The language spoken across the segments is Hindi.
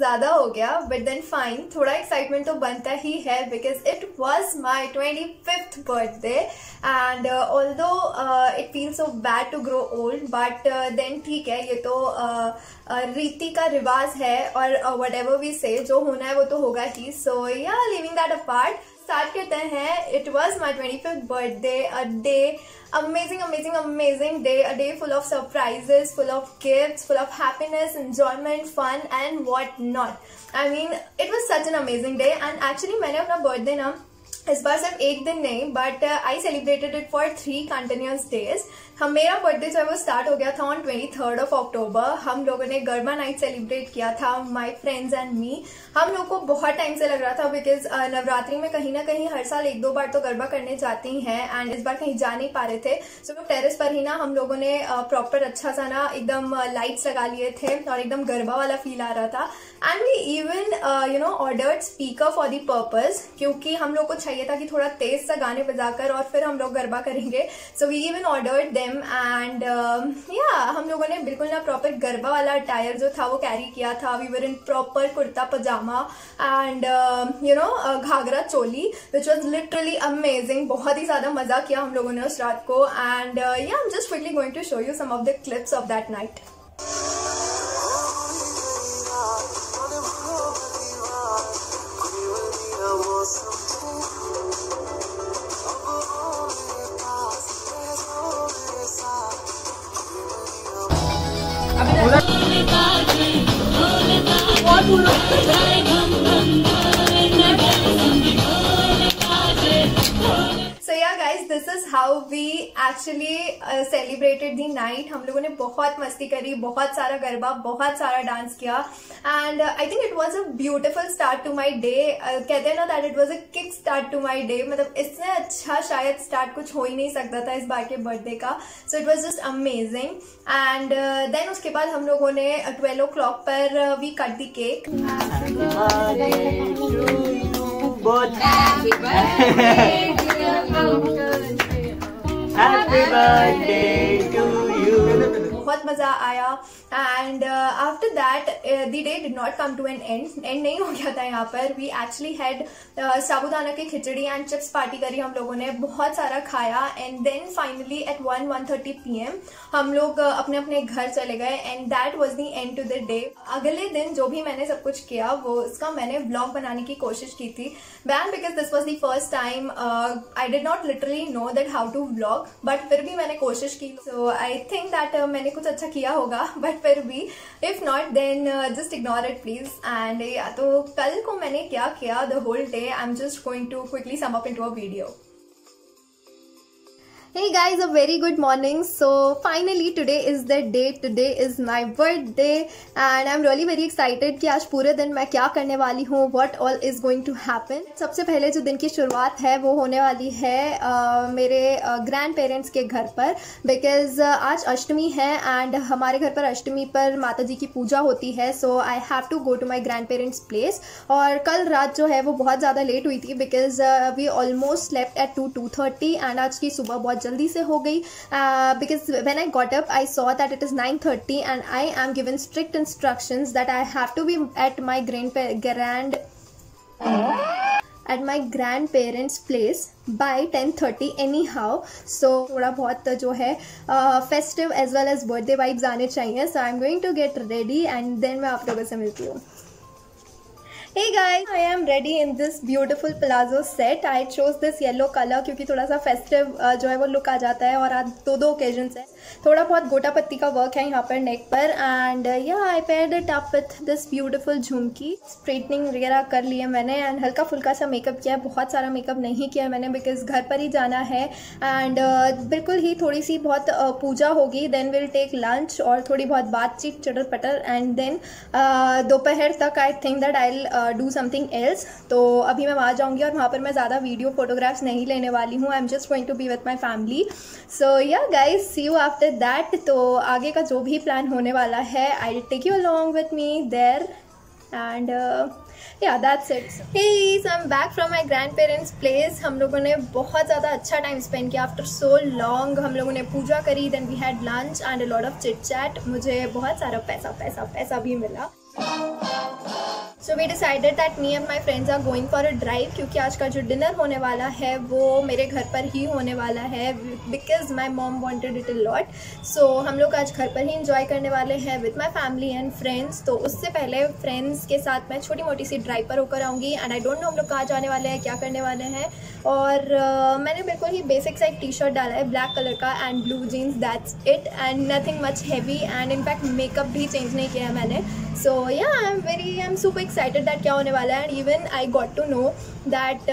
ज़्यादा हो गया, बट देन फाइन, थोड़ा एक्साइटमेंट तो बनता ही है because it was my 25th birthday and although it feel so bad to grow old, but then ठीक है, ये तो रीति का रिवाज है और वट एवर वी से, जो होना है वो तो होगा ही. सो या, लिविंग दैट अपार्ट, स्टार्ट करते हैं. It was my 25th birthday, a day, amazing day, a day full of surprises, full of gifts, full of happiness, enjoyment, fun and what not. I mean, it was such an amazing day. And actually मैंने अपना बर्थडे ना इस बार सिर्फ एक दिन नहीं, but I celebrated it for 3 continuous days. मेरा बर्थडे जो है वो स्टार्ट हो गया था ऑन 23rd of October. हम लोगों ने गरबा नाइट सेलिब्रेट किया था, माई फ्रेंड्स एंड मी. हम लोग को बहुत टाइम से लग रहा था बिकॉज नवरात्रि में कहीं ना कहीं हर साल 1-2 बार तो गरबा करने जाते ही हैं एंड इस बार कहीं जा नहीं पा रहे थे. सो टेरेस पर ही ना हम लोगों ने प्रॉपर अच्छा सा ना एकदम लाइट्स लगा लिए थे और एकदम गरबा वाला फील आ रहा था. And we even ordered speaker for the purpose, क्योंकि हम लोग को चाहिए था कि थोड़ा तेज सा गाने बजाकर और फिर हम लोग गरबा करेंगे. So we even ordered them and yeah, हम लोगों ने बिल्कुल ना प्रॉपर गरबा वाला अटायर जो था वो कैरी किया था. We were in proper kurta pyjama and ghagra choli, which was literally amazing. बहुत ही ज्यादा मजा किया हम लोगों ने उस रात को. And yeah, I am just quickly going to show you some of the clips of that night. So yeah guys, this is how we actually celebrated the night. हम लोगों ने बहुत मस्ती करी, बहुत सारा गरबा, बहुत सारा डांस किया and I think it was a beautiful start to my day. कहते हैं ना that it was a kick start to my day. मतलब इससे अच्छा शायद स्टार्ट कुछ हो ही नहीं सकता था इस बार के बर्थडे का. So it was just amazing. And then उसके बाद हम लोगों ने 12 o'clock पर we cut the cake. Happy birthday to you both. Happy birthday dear uncle. Happy birthday to you. बहुत मजा आया and after that the day did not come to an end नहीं हो गया था यहाँ पर. वी एक्चुअली हैड साबूदाना की खिचड़ी एंड चिप्स पार्टी करी हम लोगों ने, बहुत सारा खाया and then finally at 1:30 PM हम लोग अपने अपने घर चले गए and that was the end to the day. अगले दिन जो भी मैंने सब कुछ किया वो उसका मैंने व्लॉग बनाने की कोशिश की थी बैन, because this was the first time I did not literally know that how to vlog, but फिर भी मैंने कोशिश की. सो आई थिंक दैट मैंने कुछ अच्छा किया होगा, बट फिर भी if not then just ignore it please. And yeah, तो कल को मैंने क्या किया the whole day, I am just going to quickly sum up into a video. Hey guys, a very good morning. So finally today is the day. Today is my birthday and I'm really very excited कि आज पूरे दिन मैं क्या करने वाली हूँ, what all is going to happen. सबसे पहले जो दिन की शुरुआत है वो होने वाली है मेरे ग्रैंड पेरेंट्स के घर पर, बिकॉज आज अष्टमी है एंड हमारे घर पर अष्टमी पर माता जी की पूजा होती है. So I have to go to my grandparents place. और कल रात जो है वो बहुत ज़्यादा लेट हुई थी because we almost slept at 2:30 and आज की सुबह बहुत जल्दी से हो गई because when I got up I saw that it is 9:30 and I am given strict instructions that I have to be at my grandparents place by 10:30 anyhow. So थोड़ा बहुत जो है festive as well as birthday vibes आने चाहिए. So I'm going to get ready and then मैं आप लोगों से मिलती हूँ. Hey guys, I am ready in this beautiful palazzo set. I chose this yellow color क्योंकि थोड़ा सा festive जो है वो लुक आ जाता है और आज दो occasions है. थोड़ा बहुत गोटा पत्ती का वर्क है यहाँ पर नेक पर and yeah I paired it up with this beautiful jhumki. Straightening वगैरह कर लिए मैंने एंड हल्का फुल्का सा मेकअप किया है, बहुत सारा मेकअप नहीं किया मैंने बिकॉज घर पर ही जाना है एंड बिल्कुल ही थोड़ी सी बहुत पूजा होगी, देन विल टेक लंच और थोड़ी बहुत बातचीत चटर पटर एंड देन दोपहर तक I think that I do something else. तो अभी मैं वहाँ जाऊँगी और वहाँ पर मैं ज़्यादा वीडियो फोटोग्राफ्स नहीं लेने वाली हूँ. I am just going to be with my family. So yeah guys, see you after that. तो आगे का जो भी प्लान होने वाला है I will take you along with me there and yeah, that's it. Hey, so I'm back from my grandparents place. हम लोगों ने बहुत ज़्यादा अच्छा टाइम स्पेंड किया आफ्टर सो लॉन्ग. हम लोगों ने पूजा करी, then we had lunch and a lot of chit chat. मुझे बहुत सारा पैसा भी मिला. So we decided that me and my friends are going for a drive क्योंकि आज का जो डिनर होने वाला है वो मेरे घर पर ही होने वाला है because my mom wanted it a lot. So हम लोग आज घर पर ही enjoy करने वाले हैं with my family and friends. तो उससे पहले friends के साथ मैं छोटी मोटी सी ड्राइव पर होकर आऊँगी and I don't know हम लोग कहाँ जाने वाले हैं, क्या करने वाले हैं. और मैंने बिल्कुल ही बेसिक सा एक टी शर्ट डाला है ब्लैक कलर का and blue jeans, that's it and nothing much heavy and in fact makeup भी चेंज नहीं किया है मैंने. So yeah I am super excited that क्या होने वाला है. And even I got to know that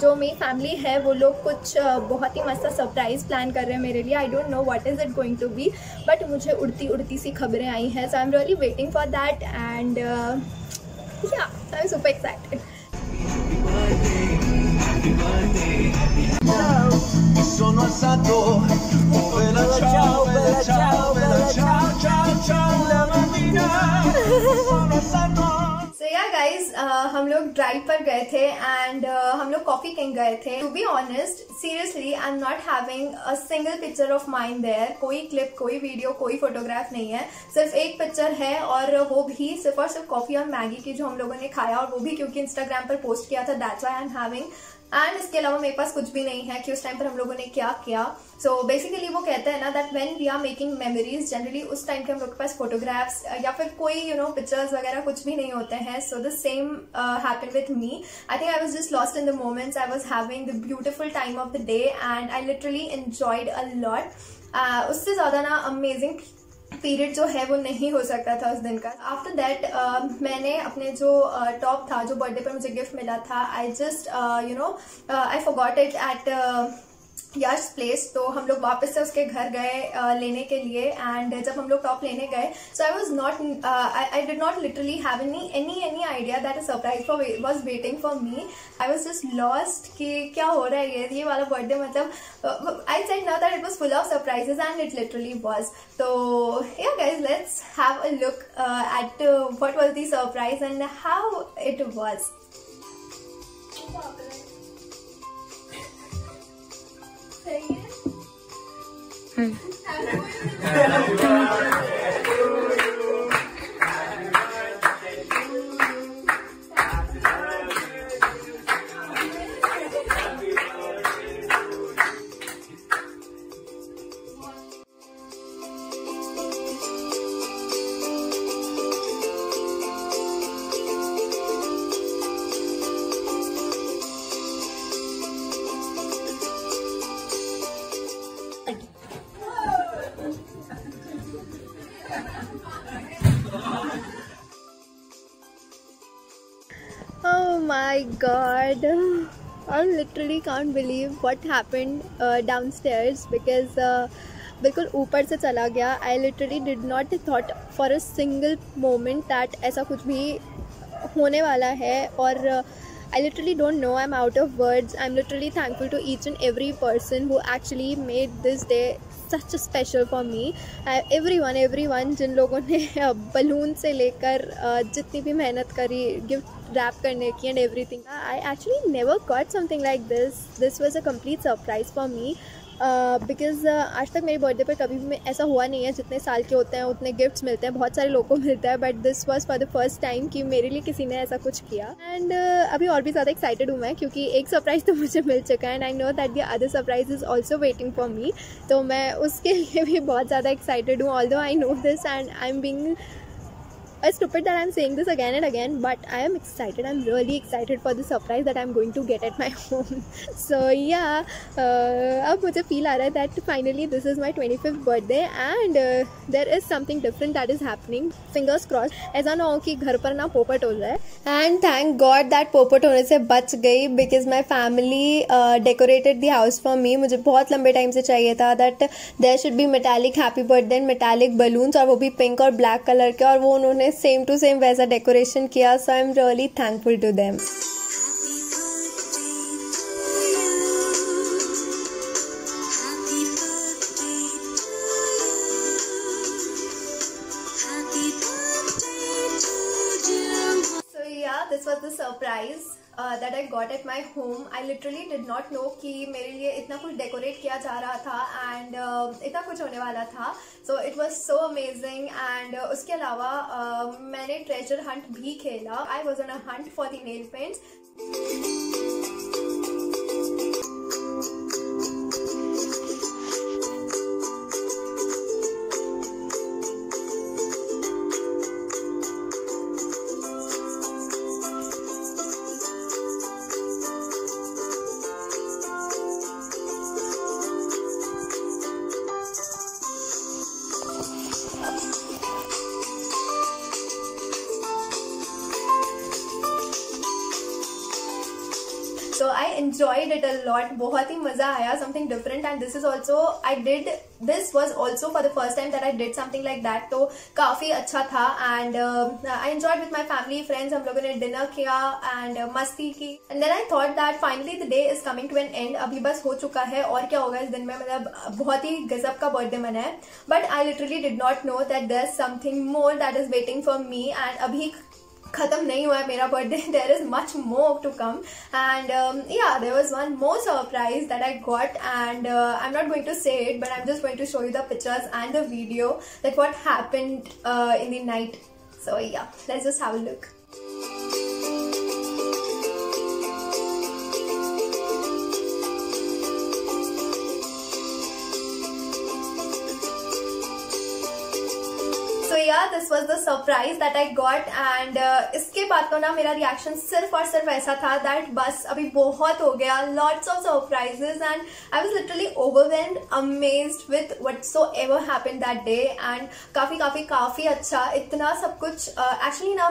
जो मेरी फैमिली है वो लोग कुछ बहुत ही मस्त सरप्राइज़ प्लान कर रहे हैं मेरे लिए. I don't know what is it going to be, but मुझे उड़ती उड़ती सी खबरें आई हैं. So I am really waiting for that and yeah I am super excited. Sono alzato, bella ciao, bella ciao, bella ciao, ciao, ciao, la mattina sono alzato. So yeah guys, हम लोग ड्राइव पर गए थे एंड हम लोग कॉफी किंग गए थे. To be honest, seriously I am not having a single picture of mine there. कोई क्लिप, कोई वीडियो, कोई फोटोग्राफ नहीं है. सिर्फ एक पिक्चर है और वो भी सिर्फ और सिर्फ कॉफी और मैगी की जो हम लोगों ने खाया, और वो भी क्योंकि इंस्टाग्राम पर पोस्ट किया था, that's why I am having. And इसके अलावा मेरे पास कुछ भी नहीं है कि उस टाइम पर हम लोगों ने क्या किया. सो बेसिकली वो कहते हैं ना that when we are making memories, generally उस टाइम के हम लोग के पास फोटोग्राफ्स या फिर कोई पिक्चर्स वगैरह कुछ भी नहीं होते हैं. So the same happened with me. I think I was just lost in the moments. I was having the beautiful time of the day and I literally enjoyed a lot. उससे ज्यादा ना अमेजिंग पीरियड जो है वो नहीं हो सकता था उस दिन का. आफ्टर दैट मैंने अपने जो टॉप था जो बर्थडे पर मुझे गिफ्ट मिला था, I just I forgot it at Yash place. तो हम लोग वापस से उसके घर गए लेने के लिए. एंड जब हम लोग टॉप लेने गए, so I was not I did not literally have any idea that a surprise was waiting for me. I was just lost कि क्या हो रहा है ये वाला बर्थडे. मतलब I said now that it was full of surprises and it literally was. तो yeah guys, let's have a look at what was the surprise and how it was. Oh my god, I literally can't believe what happened downstairs because बिल्कुल ऊपर से चला गया. I literally did not thought for a single moment that ऐसा कुछ भी होने वाला है. और I literally don't know, I'm out of words. I'm literally thankful to each and every person who actually made this day such a special for me. Everyone जिन लोगों ने बलून से लेकर जितनी भी मेहनत करी गिफ्ट रैप करने की and everything. I actually never got something like this. This was a complete surprise for me. Because आज तक मेरे बर्थडे पर कभी भी ऐसा हुआ नहीं है. जितने साल के होते हैं उतने गिफ्ट्स मिलते हैं, बहुत सारे लोगों को मिलता है, but this was for the first time कि मेरे लिए किसी ने ऐसा कुछ किया. एंड अभी और भी ज़्यादा एक्साइटेड हूँ मैं क्योंकि एक सरप्राइज़ तो मुझे मिल चुका है and I know that the other surprise is also waiting for मी. तो मैं उसके लिए भी बहुत ज़्यादा एक्साइटेड हूँ. Although I know this and I am being stupid that I'm saying this again and again, but I am excited. I'm really excited for the surprise that I'm going to get at my home. So yeah, अब मुझे feel आ रहा है that finally this is my 25th birthday and there is something different that is happening. Fingers crossed. ऐसा ना हो कि घर पर ना पोपट हो जाए. And thank God that पोपट होने से बच गई because my family decorated the house for me. मुझे बहुत लंबे टाइम से चाहिए था that there should be metallic happy birthday and metallic balloons, और वो भी पिंक और ब्लैक कलर के, और वो उन्होंने सेम टू सेम वैसा डेकोरेशन किया. So I am really thankful to them. This was the surprise. that I got at my home. I literally did not know कि मेरे लिए इतना कुछ डेकोरेट किया जा रहा था and इतना कुछ होने वाला था. So it was so amazing. And उसके अलावा मैंने treasure hunt भी खेला. I was on a hunt for the nail paints. So I enjoyed it a lot. बहुत ही मजा आया, something different. And this is also this was also for the first time that I did something like that. तो काफी अच्छा था and I enjoyed with my family, friends. हम लोगों ने dinner किया and मस्ती की. And then I thought that finally the day is coming to an end. अभी बस हो चुका है और क्या होगा इस दिन में, मतलब बहुत ही गजब का बर्थडे मना है. But I literally did not know that there's something more that is waiting for me. And अभी खत्म नहीं हुआ है मेरा birthday. There is much more to come. And yeah, there was one more surprise that I got, and I'm not going to say it, but I'm just going to show you the pictures and the video that what happened in the night. So yeah, let's just have a look. So yeah, this was the surprise that I got. And इसके बाद तो ना मेरा रिएक्शन सिर्फ और सिर्फ ऐसा था that बस अभी बहुत हो गया, lots of surprises, and I was literally overwhelmed, amazed with whatsoever happened that day. And काफी अच्छा इतना सब कुछ. Actually ना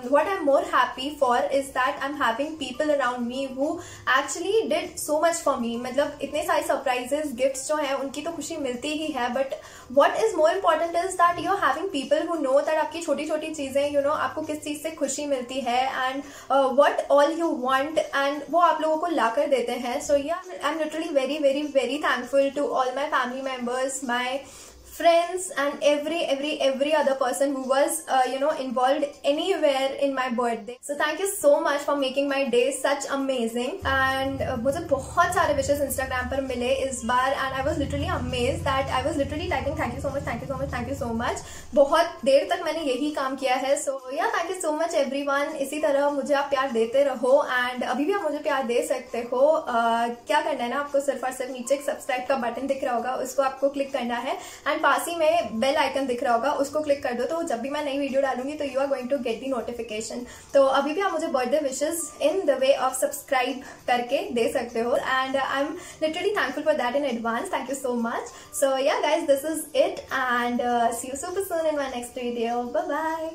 what I'm more happy for is that I'm having people around me who actually did so much for me. मतलब इतने सारे surprises, gifts जो हैं उनकी तो खुशी मिलती ही है, but what is more important is that you're having people who know that आपकी छोटी छोटी चीजें, you know, आपको किस चीज से खुशी मिलती है and what all you want, and वो आप लोगों को ला कर देते हैं. So yeah, I'm literally very thankful to all my family members, my friends, and every other person who was involved anywhere in my birthday. So thank you so much for making my day such amazing. And मुझे बहुत सारे wishes Instagram पर मिले इस बार, and I was literally amazed that I was literally typing thank you so much. बहुत देर तक मैंने यही काम किया है. So yeah, thank you so much everyone. इसी तरह मुझे आप प्यार देते रहो, and अभी भी आप मुझे प्यार दे सकते हो. क्या करना है ना, आपको सिर्फ और सिर्फ नीचे एक सब्सक्राइब का बटन दिख रहा होगा, उसको आपको क्लिक करना है, एंड पास ही में बेल आइकन दिख रहा होगा, उसको क्लिक कर दो. तो जब भी मैं नई वीडियो डालूंगी तो you are going to get the notification. तो अभी भी आप मुझे birthday wishes in the way of subscribe करके दे सकते हो, and I am literally thankful for that in advance. Thank you so much. So yeah guys, this is it, and see you super soon in my next video. Bye bye.